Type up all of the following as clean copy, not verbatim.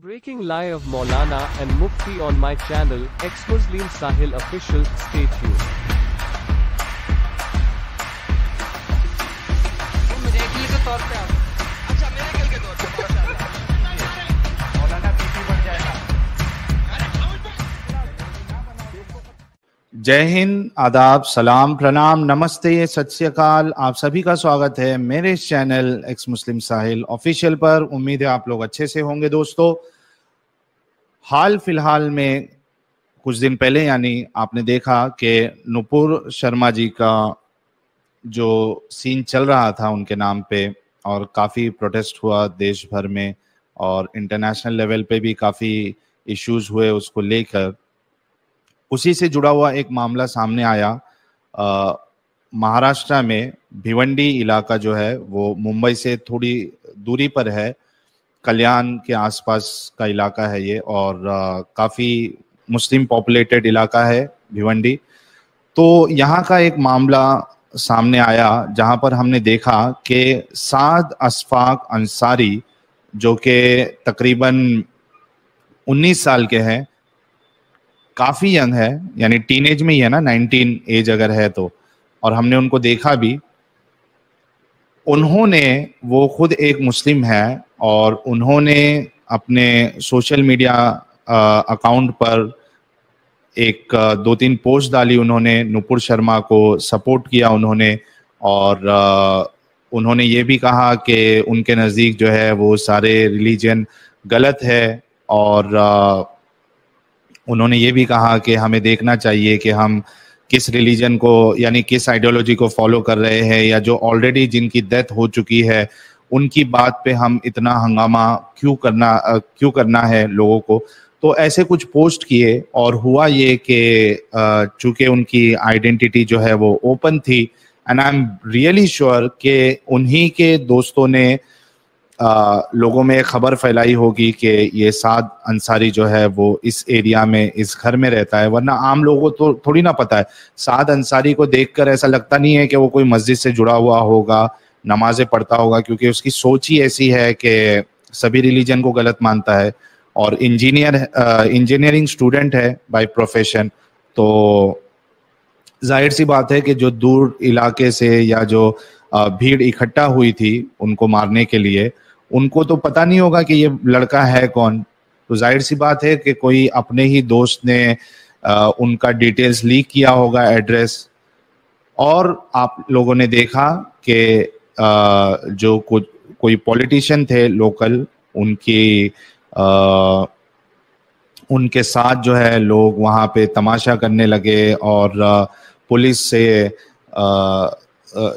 Breaking lie of Maulana and Mufti on my channel, Ex-Muslim Sahil Official, stay tuned. जय हिंद, आदाब, सलाम, प्रणाम, नमस्ते, सत श्री अकाल। आप सभी का स्वागत है मेरे इस चैनल एक्स मुस्लिम साहिल ऑफिशियल पर। उम्मीद है आप लोग अच्छे से होंगे। दोस्तों, हाल फिलहाल में कुछ दिन पहले यानी आपने देखा कि नुपुर शर्मा जी का जो सीन चल रहा था उनके नाम पे, और काफ़ी प्रोटेस्ट हुआ देश भर में और इंटरनेशनल लेवल पे भी काफ़ी इश्यूज हुए उसको लेकर। उसी से जुड़ा हुआ एक मामला सामने आया। महाराष्ट्र में भिवंडी इलाका जो है वो मुंबई से थोड़ी दूरी पर है, कल्याण के आसपास का इलाका है ये, और काफ़ी मुस्लिम पॉपुलेटेड इलाका है भिवंडी। तो यहाँ का एक मामला सामने आया जहाँ पर हमने देखा कि साद अशफाक अंसारी जो कि तकरीबन 19 साल के हैं, काफ़ी यंग है, यानी टीनेज में ही है ना, 19 एज अगर है तो, और हमने उनको देखा भी। उन्होंने, वो खुद एक मुस्लिम है और उन्होंने अपने सोशल मीडिया अकाउंट पर एक 2-3 पोस्ट डाली। उन्होंने नुपुर शर्मा को सपोर्ट किया उन्होंने, और उन्होंने ये भी कहा कि उनके नज़दीक जो है वो सारे रिलीजन गलत है, और उन्होंने ये भी कहा कि हमें देखना चाहिए कि हम किस रिलीजन को यानी किस आइडियोलॉजी को फॉलो कर रहे हैं, या जो ऑलरेडी जिनकी डेथ हो चुकी है उनकी बात पे हम इतना हंगामा क्यों करना है लोगों को। तो ऐसे कुछ पोस्ट किए, और हुआ ये कि चूंकि उनकी आइडेंटिटी जो है वो ओपन थी, and I am really sure कि उन्हीं के दोस्तों ने लोगों में खबर फैलाई होगी कि ये साद अंसारी जो है वो इस एरिया में, इस घर में रहता है। वरना आम लोगों को तो थोड़ी ना पता है। साद अंसारी को देखकर ऐसा लगता नहीं है कि वो कोई मस्जिद से जुड़ा हुआ होगा, नमाजें पढ़ता होगा, क्योंकि उसकी सोच ही ऐसी है कि सभी रिलीजन को गलत मानता है, और इंजीनियरिंग स्टूडेंट है बाय प्रोफेशन। तो जाहिर सी बात है कि जो दूर इलाके से या जो भीड़ इकट्ठा हुई थी उनको मारने के लिए, उनको तो पता नहीं होगा कि ये लड़का है कौन। तो जाहिर सी बात है कि कोई अपने ही दोस्त ने उनका डिटेल्स लीक किया होगा, एड्रेस। और आप लोगों ने देखा कि जो कोई पॉलिटिशियन थे लोकल, उनके साथ जो है लोग वहाँ पे तमाशा करने लगे, और पुलिस से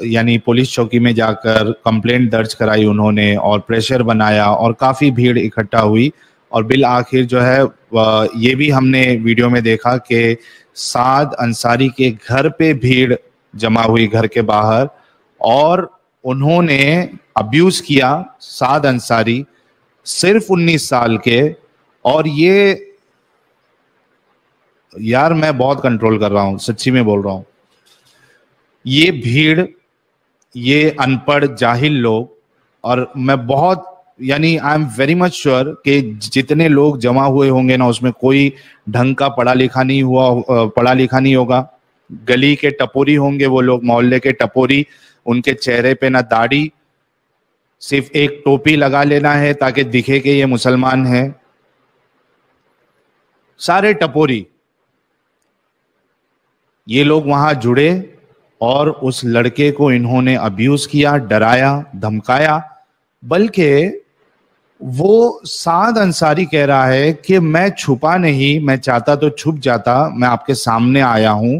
यानी पुलिस चौकी में जाकर कंप्लेंट दर्ज कराई उन्होंने, और प्रेशर बनाया, और काफ़ी भीड़ इकट्ठा हुई। और बिल आखिर जो है ये भी हमने वीडियो में देखा कि साद अंसारी के घर पे भीड़ जमा हुई, घर के बाहर, और उन्होंने अब्यूज़ किया साद अंसारी, सिर्फ 19 साल के। और ये यार, मैं बहुत कंट्रोल कर रहा हूँ, सच्ची में बोल रहा हूँ। ये भीड़, ये अनपढ़ जाहिल लोग, और मैं बहुत, यानी I am very much sure कि जितने लोग जमा हुए होंगे ना, उसमें कोई ढंग का पढ़ा लिखा नहीं होगा। गली के टपोरी होंगे वो लोग, मोहल्ले के टपोरी। उनके चेहरे पे ना दाढ़ी, सिर्फ एक टोपी लगा लेना है ताकि दिखे कि ये मुसलमान है। सारे टपोरी ये लोग वहां जुड़े, और उस लड़के को इन्होंने अब्यूज किया, डराया, धमकाया। बल्कि वो साद अंसारी कह रहा है कि मैं छुपा नहीं, मैं चाहता तो छुप जाता, मैं आपके सामने आया हूं।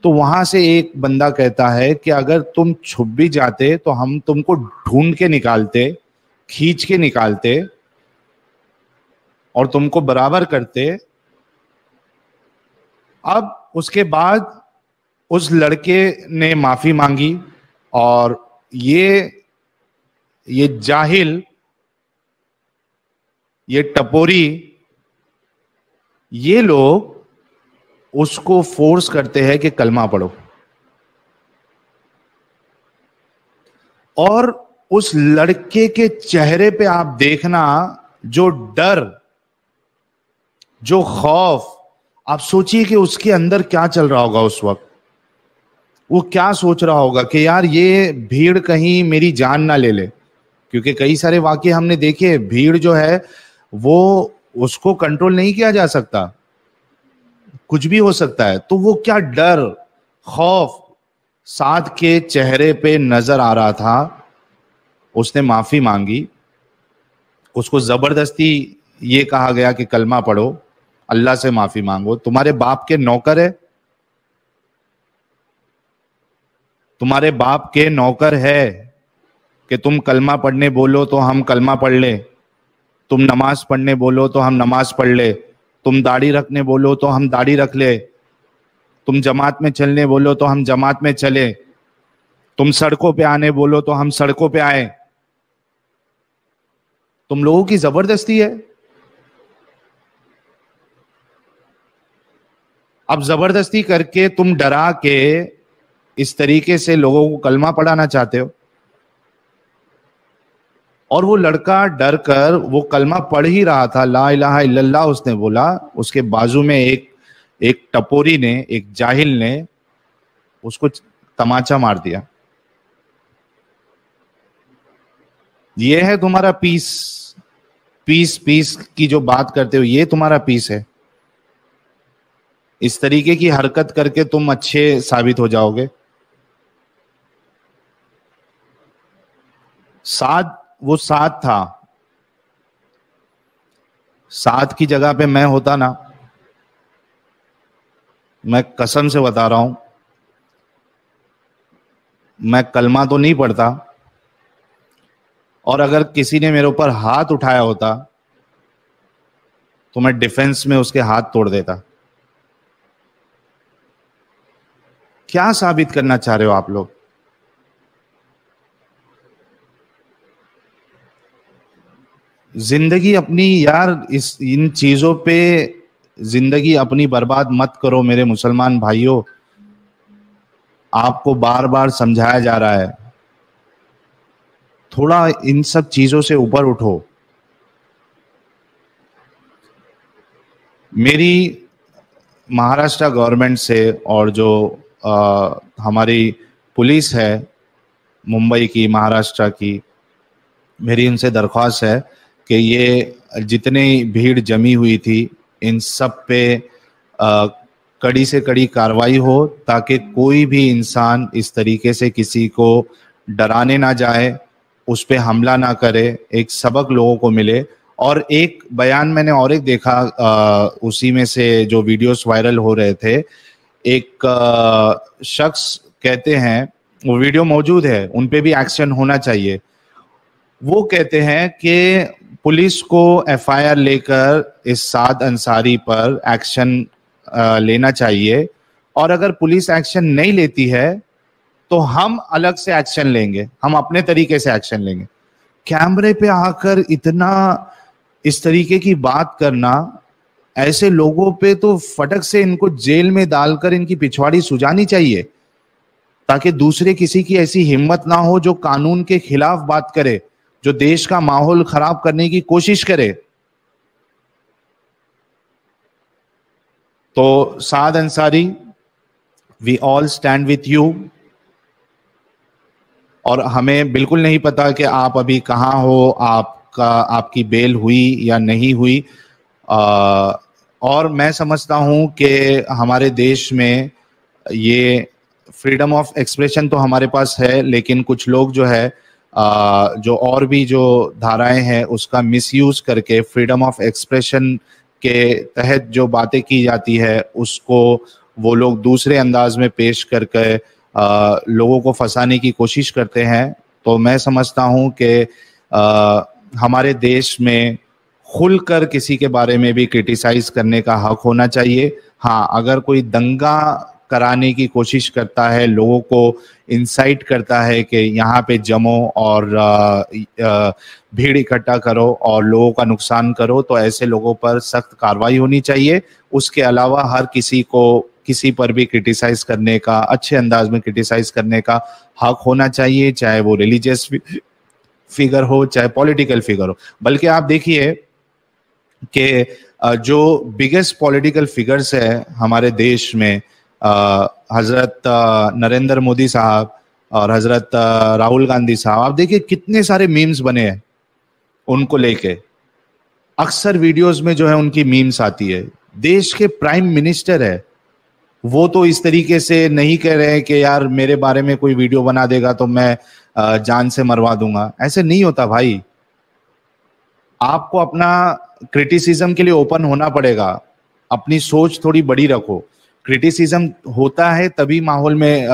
तो वहां से एक बंदा कहता है कि अगर तुम छुप भी जाते तो हम तुमको ढूंढ के निकालते, खींच के निकालते, और तुमको बराबर करते। अब उसके बाद उस लड़के ने माफी मांगी, और ये जाहिल, ये टपोरी, ये लोग उसको फोर्स करते हैं कि कलमा पढ़ो। और उस लड़के के चेहरे पे आप देखना जो डर, जो खौफ, आप सोचिए कि उसके अंदर क्या चल रहा होगा उस वक्त। वो क्या सोच रहा होगा कि यार ये भीड़ कहीं मेरी जान ना ले ले, क्योंकि कई सारे वाकये हमने देखे, भीड़ जो है वो उसको कंट्रोल नहीं किया जा सकता, कुछ भी हो सकता है। तो वो क्या डर, खौफ साद के चेहरे पे नजर आ रहा था। उसने माफी मांगी, उसको जबरदस्ती ये कहा गया कि कलमा पढ़ो, अल्लाह से माफी मांगो। तुम्हारे बाप के नौकर है, तुम्हारे बाप के नौकर है कि तुम कलमा पढ़ने बोलो तो हम कलमा पढ़ ले, तुम नमाज पढ़ने बोलो तो हम नमाज पढ़ ले, तुम दाढ़ी रखने बोलो तो हम दाढ़ी रख ले, तुम जमात में चलने बोलो तो हम जमात में चले, तुम सड़कों पे आने बोलो तो हम सड़कों पे आए। तुम लोगों की जबरदस्ती है। अब जबरदस्ती करके तुम डरा के इस तरीके से लोगों को कलमा पढ़ाना चाहते हो। और वो लड़का डर कर वो कलमा पढ़ ही रहा था, ला इलाहा इल्लल्लाह उसने बोला। उसके बाजू में एक टपोरी ने, एक जाहिल ने उसको तमाचा मार दिया। ये है तुम्हारा पीस, पीस पीस की जो बात करते हो, ये तुम्हारा पीस है। इस तरीके की हरकत करके तुम अच्छे साबित हो जाओगे। साद, वो साद था, साद की जगह पे मैं होता ना, मैं कसम से बता रहा हूं, मैं कलमा तो नहीं पढ़ता, और अगर किसी ने मेरे ऊपर हाथ उठाया होता तो मैं डिफेंस में उसके हाथ तोड़ देता। क्या साबित करना चाह रहे हो आप लोग? जिंदगी अपनी यार इन चीजों पे जिंदगी अपनी बर्बाद मत करो मेरे मुसलमान भाइयों। आपको बार बार समझाया जा रहा है, थोड़ा इन सब चीजों से ऊपर उठो। मेरी महाराष्ट्र गवर्नमेंट से और जो हमारी पुलिस है मुंबई की, महाराष्ट्र की, मेरी उनसे दरख्वास्त है कि ये जितनी भीड़ जमी हुई थी इन सब पे कड़ी से कड़ी कार्रवाई हो, ताकि कोई भी इंसान इस तरीके से किसी को डराने ना जाए, उस पे हमला ना करे, एक सबक लोगों को मिले। और एक बयान मैंने और एक देखा, उसी में से जो वीडियोस वायरल हो रहे थे, एक शख्स कहते हैं, वो वीडियो मौजूद है, उन पे भी एक्शन होना चाहिए। वो कहते हैं कि पुलिस को एफआईआर लेकर इस साद अंसारी पर एक्शन लेना चाहिए, और अगर पुलिस एक्शन नहीं लेती है तो हम अलग से एक्शन लेंगे, हम अपने तरीके से एक्शन लेंगे। कैमरे पे आकर इतना इस तरीके की बात करना, ऐसे लोगों पे तो फटक से इनको जेल में डालकर इनकी पिछवाड़ी सुजानी चाहिए, ताकि दूसरे किसी की ऐसी हिम्मत ना हो जो कानून के खिलाफ बात करे, जो देश का माहौल खराब करने की कोशिश करे। तो Saad Ansari, we all stand with you. और हमें बिल्कुल नहीं पता कि आप अभी कहाँ हो, आपकी बेल हुई या नहीं हुई। और मैं समझता हूं कि हमारे देश में ये फ्रीडम ऑफ एक्सप्रेशन तो हमारे पास है, लेकिन कुछ लोग जो है जो और भी जो धाराएं हैं उसका मिसयूज करके फ्रीडम ऑफ एक्सप्रेशन के तहत जो बातें की जाती है उसको वो लोग दूसरे अंदाज में पेश करके लोगों को फंसाने की कोशिश करते हैं। तो मैं समझता हूं कि हमारे देश में खुलकर किसी के बारे में भी क्रिटिसाइज करने का हक होना चाहिए। हाँ, अगर कोई दंगा कराने की कोशिश करता है, लोगों को इंसाइट करता है कि यहाँ पे जमो और भीड़ इकट्ठा करो और लोगों का नुकसान करो, तो ऐसे लोगों पर सख्त कार्रवाई होनी चाहिए। उसके अलावा हर किसी को किसी पर भी क्रिटिसाइज करने का, अच्छे अंदाज में क्रिटिसाइज करने का हक होना चाहिए, चाहे वो रिलीजियस फिगर हो, चाहे पॉलिटिकल फिगर हो। बल्कि आप देखिए कि जो बिगेस्ट पॉलिटिकल फिगर्स है हमारे देश में, हजरत नरेंद्र मोदी साहब और हजरत राहुल गांधी साहब, आप देखिए कितने सारे मीम्स बने हैं उनको लेके। अक्सर वीडियोस में जो है उनकी मीम्स आती है। देश के प्राइम मिनिस्टर है, वो तो इस तरीके से नहीं कह रहे हैं कि यार मेरे बारे में कोई वीडियो बना देगा तो मैं जान से मरवा दूंगा। ऐसे नहीं होता भाई। आपको अपना क्रिटिसिज्म के लिए ओपन होना पड़ेगा, अपनी सोच थोड़ी बड़ी रखो। क्रिटिसिज्म होता है तभी माहौल में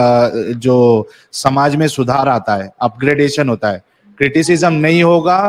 जो समाज में सुधार आता है, अपग्रेडेशन होता है। क्रिटिसिज्म नहीं होगा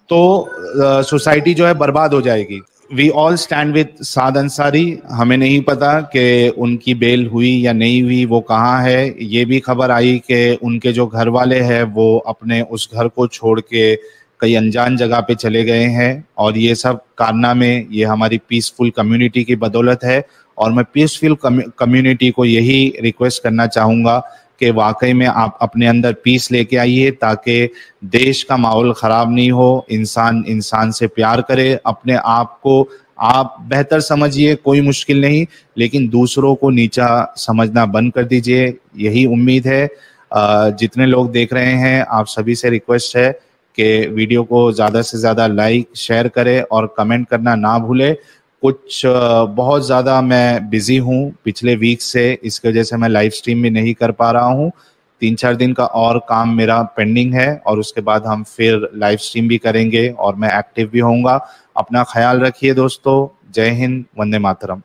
तो सोसाइटी जो है बर्बाद हो जाएगी। वी ऑल स्टैंड विद साद अंसारी। हमें नहीं पता कि उनकी बेल हुई या नहीं हुई, वो कहाँ है। ये भी खबर आई कि उनके जो घर वाले हैं वो अपने उस घर को छोड़ के कई अनजान जगह पे चले गए हैं, और ये सब कारनामे ये हमारी पीसफुल कम्युनिटी की बदौलत है। और मैं पीसफुल कम्युनिटी को यही रिक्वेस्ट करना चाहूँगा कि वाकई में आप अपने अंदर पीस लेके आइए, ताकि देश का माहौल ख़राब नहीं हो। इंसान इंसान से प्यार करे, अपने आप को आप बेहतर समझिए, कोई मुश्किल नहीं, लेकिन दूसरों को नीचा समझना बंद कर दीजिए। यही उम्मीद है। जितने लोग देख रहे हैं, आप सभी से रिक्वेस्ट है कि वीडियो को ज़्यादा से ज़्यादा लाइक शेयर करें और कमेंट करना ना भूलें। कुछ बहुत ज़्यादा मैं बिज़ी हूँ पिछले वीक से, इसकी वजह से मैं लाइव स्ट्रीम भी नहीं कर पा रहा हूँ। 3-4 दिन का और काम मेरा पेंडिंग है, और उसके बाद हम फिर लाइव स्ट्रीम भी करेंगे और मैं एक्टिव भी होऊंगा। अपना ख्याल रखिए दोस्तों। जय हिंद, वंदे मातरम।